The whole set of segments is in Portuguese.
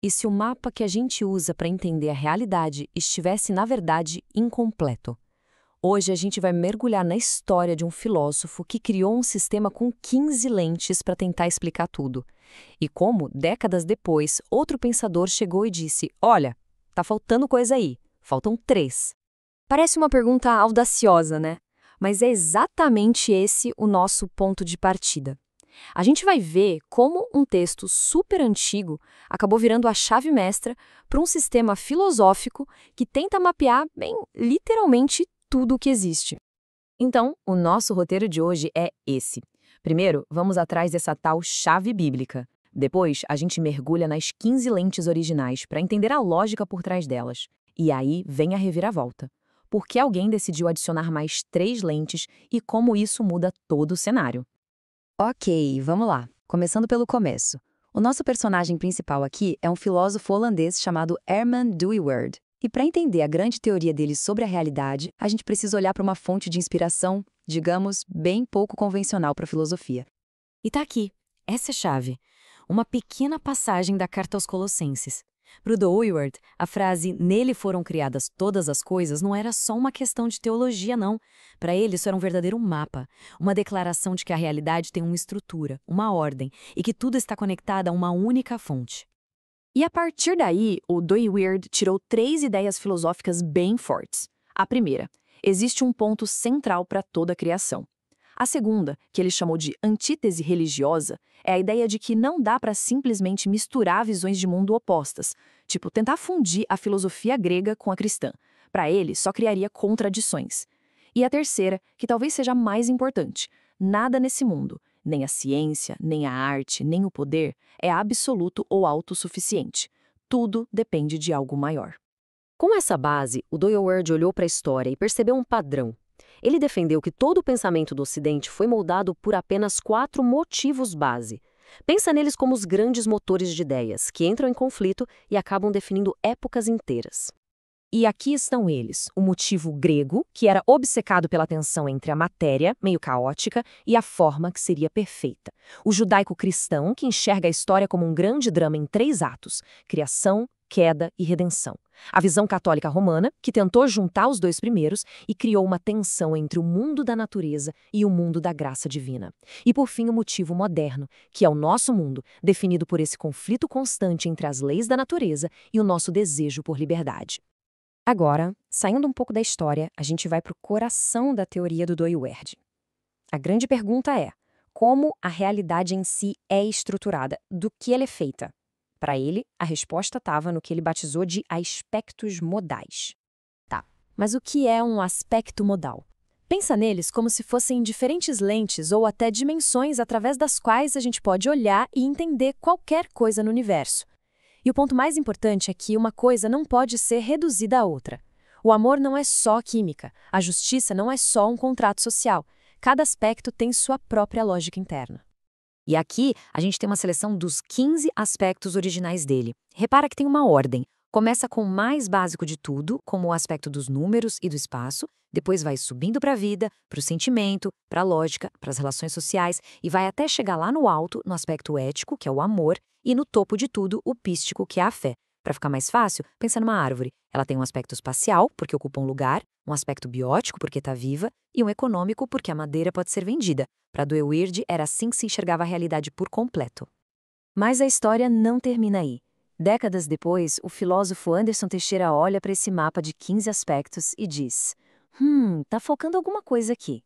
E se o mapa que a gente usa para entender a realidade estivesse, na verdade, incompleto? Hoje a gente vai mergulhar na história de um filósofo que criou um sistema com 15 lentes para tentar explicar tudo. E como, décadas depois, outro pensador chegou e disse: Olha, tá faltando coisa aí, faltam 3. Parece uma pergunta audaciosa, né? Mas é exatamente esse o nosso ponto de partida. A gente vai ver como um texto super antigo acabou virando a chave mestra para um sistema filosófico que tenta mapear, bem, literalmente tudo o que existe. Então, o nosso roteiro de hoje é esse. Primeiro, vamos atrás dessa tal chave bíblica. Depois, a gente mergulha nas 15 lentes originais para entender a lógica por trás delas. E aí vem a reviravolta. Por que alguém decidiu adicionar mais 3 lentes e como isso muda todo o cenário? Ok, vamos lá. Começando pelo começo. O nosso personagem principal aqui é um filósofo holandês chamado Herman Dooyeweerd. E para entender a grande teoria dele sobre a realidade, a gente precisa olhar para uma fonte de inspiração, digamos, bem pouco convencional para a filosofia. E tá aqui, essa é a chave. Uma pequena passagem da Carta aos Colossenses. Para o Dooyeweerd, a frase "nele foram criadas todas as coisas" não era só uma questão de teologia, não. Para ele, isso era um verdadeiro mapa, uma declaração de que a realidade tem uma estrutura, uma ordem, e que tudo está conectado a uma única fonte. E a partir daí, o Dooyeweerd tirou 3 ideias filosóficas bem fortes. A primeira, existe um ponto central para toda a criação. A segunda, que ele chamou de antítese religiosa, é a ideia de que não dá para simplesmente misturar visões de mundo opostas, tipo tentar fundir a filosofia grega com a cristã. Para ele, só criaria contradições. E a terceira, que talvez seja a mais importante, nada nesse mundo, nem a ciência, nem a arte, nem o poder, é absoluto ou autossuficiente. Tudo depende de algo maior. Com essa base, o Dooyeweerd olhou para a história e percebeu um padrão. Ele defendeu que todo o pensamento do Ocidente foi moldado por apenas 4 motivos base. Pensa neles como os grandes motores de ideias, que entram em conflito e acabam definindo épocas inteiras. E aqui estão eles, o motivo grego, que era obcecado pela tensão entre a matéria, meio caótica, e a forma, que seria perfeita. O judaico-cristão, que enxerga a história como um grande drama em 3 atos: criação, queda e redenção. A visão católica romana, que tentou juntar os 2 primeiros e criou uma tensão entre o mundo da natureza e o mundo da graça divina. E por fim, o motivo moderno, que é o nosso mundo, definido por esse conflito constante entre as leis da natureza e o nosso desejo por liberdade. Agora, saindo um pouco da história, a gente vai para o coração da teoria do Dooyeweerd. A grande pergunta é: como a realidade em si é estruturada? Do que ela é feita? Para ele, a resposta estava no que ele batizou de aspectos modais. Tá, mas o que é um aspecto modal? Pensa neles como se fossem diferentes lentes ou até dimensões através das quais a gente pode olhar e entender qualquer coisa no universo. E o ponto mais importante é que uma coisa não pode ser reduzida a outra. O amor não é só química, a justiça não é só um contrato social. Cada aspecto tem sua própria lógica interna. E aqui a gente tem uma seleção dos 15 aspectos originais dele. Repara que tem uma ordem. Começa com o mais básico de tudo, como o aspecto dos números e do espaço, depois vai subindo para a vida, para o sentimento, para a lógica, para as relações sociais, e vai até chegar lá no alto, no aspecto ético, que é o amor, e no topo de tudo, o pístico, que é a fé. Para ficar mais fácil, pensa numa árvore. Ela tem um aspecto espacial, porque ocupa um lugar, um aspecto biótico, porque está viva, e um econômico, porque a madeira pode ser vendida. Para Dooyeweerd, era assim que se enxergava a realidade por completo. Mas a história não termina aí. Décadas depois, o filósofo Anderson Teixeira olha para esse mapa de 15 aspectos e diz: tá faltando alguma coisa aqui.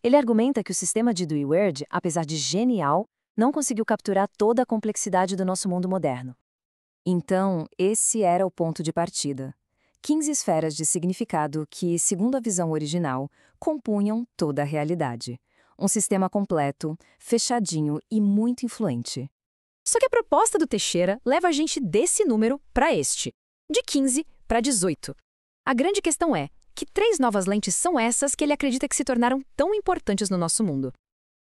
Ele argumenta que o sistema de Dooyeweerd, apesar de genial, não conseguiu capturar toda a complexidade do nosso mundo moderno. Então, esse era o ponto de partida. 15 esferas de significado que, segundo a visão original, compunham toda a realidade. Um sistema completo, fechadinho e muito influente. Só que a proposta do Teixeira leva a gente desse número para este, de 15 para 18. A grande questão é: que 3 novas lentes são essas que ele acredita que se tornaram tão importantes no nosso mundo?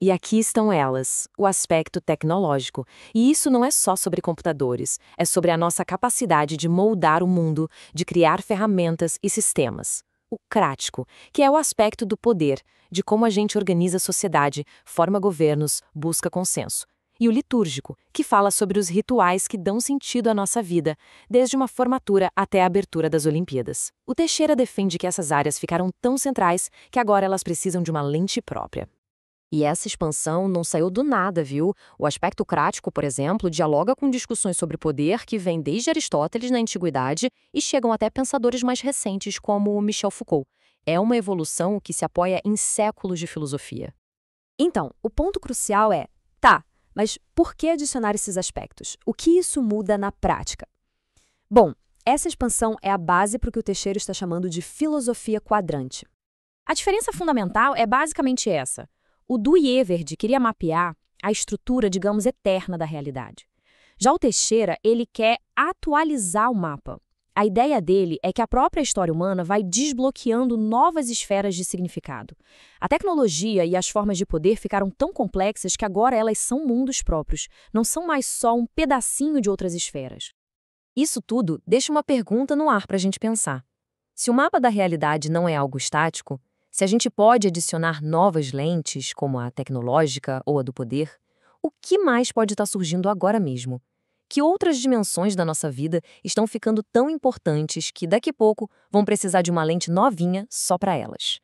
E aqui estão elas, o aspecto tecnológico. E isso não é só sobre computadores, é sobre a nossa capacidade de moldar o mundo, de criar ferramentas e sistemas. O crático, que é o aspecto do poder, de como a gente organiza a sociedade, forma governos, busca consenso. e o litúrgico, que fala sobre os rituais que dão sentido à nossa vida, desde uma formatura até a abertura das Olimpíadas. O Teixeira defende que essas áreas ficaram tão centrais que agora elas precisam de uma lente própria. E essa expansão não saiu do nada, viu? O aspecto crático, por exemplo, dialoga com discussões sobre poder que vêm desde Aristóteles na Antiguidade e chegam até pensadores mais recentes, como Michel Foucault. É uma evolução que se apoia em séculos de filosofia. Então, o ponto crucial é, tá, mas por que adicionar esses aspectos? O que isso muda na prática? Bom, essa expansão é a base para o que o Teixeira está chamando de filosofia quadrante. A diferença fundamental é basicamente essa. O Duyeverd queria mapear a estrutura, digamos, eterna da realidade. Já o Teixeira, ele quer atualizar o mapa. A ideia dele é que a própria história humana vai desbloqueando novas esferas de significado. A tecnologia e as formas de poder ficaram tão complexas que agora elas são mundos próprios, não são mais só um pedacinho de outras esferas. Isso tudo deixa uma pergunta no ar para a gente pensar. Se o mapa da realidade não é algo estático, se a gente pode adicionar novas lentes, como a tecnológica ou a do poder, o que mais pode estar surgindo agora mesmo? Que outras dimensões da nossa vida estão ficando tão importantes que daqui a pouco vão precisar de uma lente novinha só para elas?